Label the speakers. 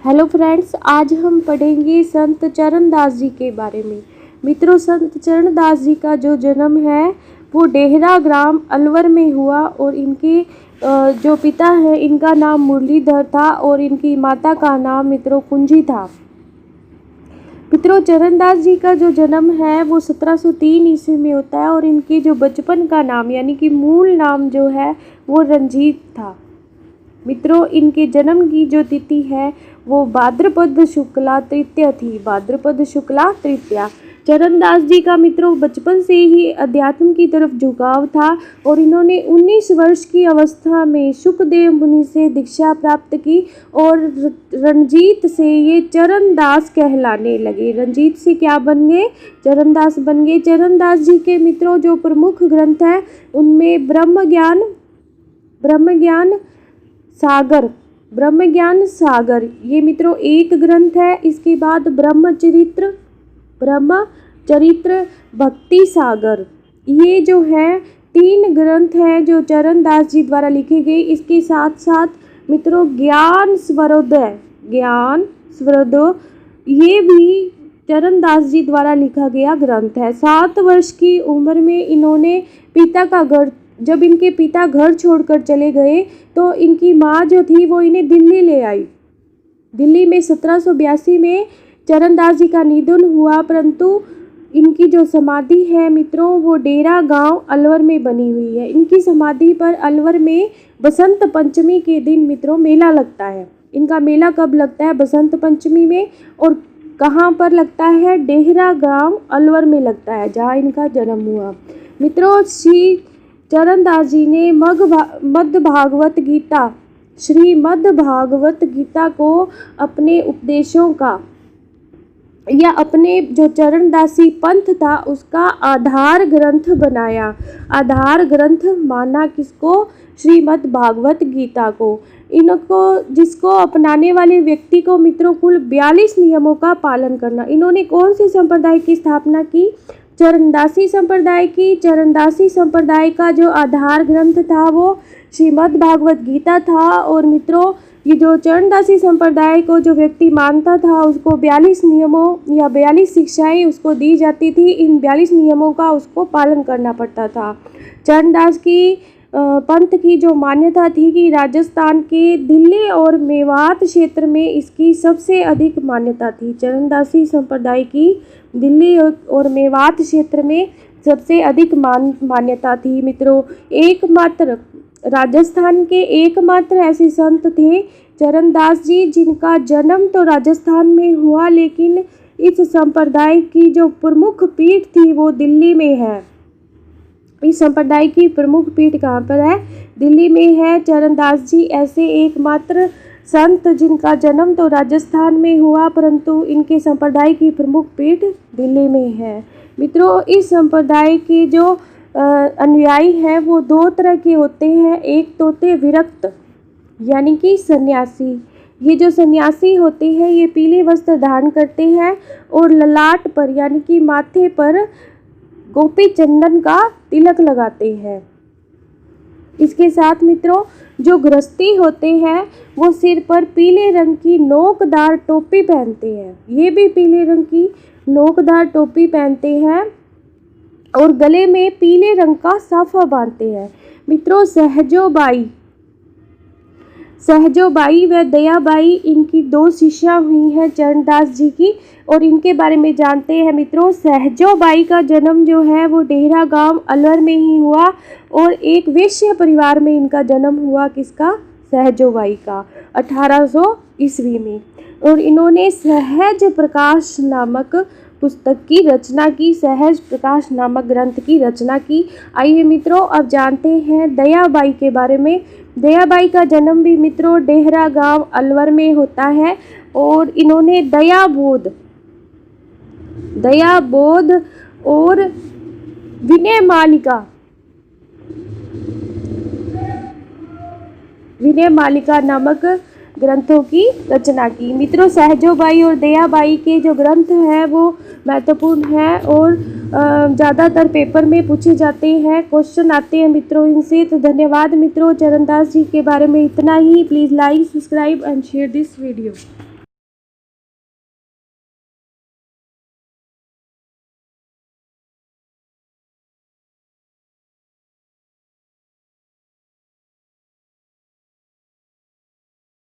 Speaker 1: Hello friends, आज हम पढ़ेंगे संत चरणदास जी के बारे में। मित्रों, संत चरणदास जी का जो जन्म है वो डेहरा ग्राम अलवर में हुआ और इनके जो पिता है इनका नाम मुरलीधर था और इनकी माता का नाम मित्रों कुंजी था। मित्रों, चरणदास जी का जो जन्म है वो 1703 ईस्वी में होता है और इनके जो बचपन का नाम यानी कि मूल नाम जो है वो रंजीत था। मित्रों, इनके जन्म की जो तिथि है वो भाद्रपद शुक्ला तृतीया थी। भाद्रपद शुक्ला तृतीया। चरणदास जी का मित्रों बचपन से ही अध्यात्म की तरफ झुकाव था और इन्होंने 19 वर्ष की अवस्था में सुखदेव मुनि से दीक्षा प्राप्त की और रंजीत से ये चरणदास कहलाने लगे। रंजीत से क्या बन गए? चरणदास बन गए। चरणदास जी के मित्रों जो प्रमुख ग्रंथ है उनमें ब्रह्म ज्ञान सागर ये मित्रों एक ग्रंथ है। इसके बाद ब्रह्मचरित्र भक्ति सागर, ये जो है 3 ग्रंथ हैं जो चरणदास जी द्वारा लिखे गए। इसके साथ साथ मित्रों ज्ञान स्वरोदय ये भी चरणदास जी द्वारा लिखा गया ग्रंथ है। 7 वर्ष की उम्र में इन्होंने जब इनके पिता घर छोड़कर चले गए तो इनकी माँ जो थी वो इन्हें दिल्ली ले आई। दिल्ली में 1782 में चरणदास जी का निधन हुआ, परंतु इनकी जो समाधि है मित्रों वो डेरा गांव अलवर में बनी हुई है। इनकी समाधि पर अलवर में बसंत पंचमी के दिन मित्रों मेला लगता है। इनका मेला कब लगता है? बसंत पंचमी में। और कहाँ पर लगता है? डेहरा गांव अलवर में लगता है जहाँ इनका जन्म हुआ। मित्रों, श्री चरणदास जी ने श्रीमद् भागवत गीता को अपने उपदेशों का या अपने जो चरणदासी पंथ था उसका आधार ग्रंथ बनाया। आधार ग्रंथ माना किसको? श्रीमद् भागवत गीता को। जिसको अपनाने वाले व्यक्ति को मित्रों कुल 42 नियमों का पालन करना। इन्होंने कौन से संप्रदाय की स्थापना की? चरणदासी संप्रदाय की। चरणदासी संप्रदाय का जो आधार ग्रंथ था वो श्रीमद् भागवत गीता था। और मित्रों, ये जो चरणदासी संप्रदाय को जो व्यक्ति मानता था उसको 42 नियमों या 42 शिक्षाएं उसको दी जाती थी। इन 42 नियमों का उसको पालन करना पड़ता था। चरणदास की पंथ की जो मान्यता थी कि राजस्थान के दिल्ली और मेवात क्षेत्र में इसकी सबसे अधिक मान्यता थी। चरणदासी संप्रदाय की दिल्ली और मेवात क्षेत्र में सबसे अधिक मान्यता थी। मित्रों, एकमात्र राजस्थान के एकमात्र ऐसे संत थे चरणदास जी जिनका जन्म तो राजस्थान में हुआ, लेकिन इस संप्रदाय की जो प्रमुख पीठ थी वो दिल्ली में है। इस संप्रदाय की प्रमुख पीठ कहाँ पर है? दिल्ली में है। चरणदास जी ऐसे एकमात्र संत जिनका जन्म तो राजस्थान में हुआ परंतु इनके संप्रदाय की प्रमुख पीठ दिल्ली में है। मित्रों, इस संप्रदाय के जो अनुयायी हैं वो 2 तरह के होते हैं। एक तो होते विरक्त यानी कि सन्यासी। ये जो सन्यासी होते हैं ये पीले वस्त्र धारण करते हैं और ललाट पर यानी कि माथे पर गोपी चंदन का तिलक लगाते हैं। इसके साथ मित्रों जो गृहस्थी होते हैं वो सिर पर पीले रंग की नोकदार टोपी पहनते हैं। ये भी पीले रंग की नोकदार टोपी पहनते हैं और गले में पीले रंग का साफा बांधते हैं। मित्रों, सहजोबाई व दयाबाई इनकी 2 शिष्या हुई हैं चरणदास जी की और इनके बारे में जानते हैं। मित्रों, सहजोबाई का जन्म जो है वो डेहरा गांव अलवर में ही हुआ और एक वैश्य परिवार में इनका जन्म हुआ। किसका? सहजोबाई का 1800 ईस्वी में। और इन्होंने सहज प्रकाश नामक पुस्तक की रचना की, सहज प्रकाश नामक ग्रंथ की रचना की। आइए मित्रों अब जानते हैं दयाबाई के बारे में। दयाबाई का जन्म भी मित्रों डेहरा गांव अलवर में होता है और इन्होंने दयाबोध और विनय मालिका नामक ग्रंथों की रचना की। मित्रों, सहजोबाई और दयाबाई के जो ग्रंथ हैं वो महत्वपूर्ण हैं और ज़्यादातर पेपर में पूछे जाते हैं, क्वेश्चन आते हैं मित्रों इनसे। तो धन्यवाद मित्रों, चरणदास जी के बारे में इतना ही। Please like, subscribe and share this video.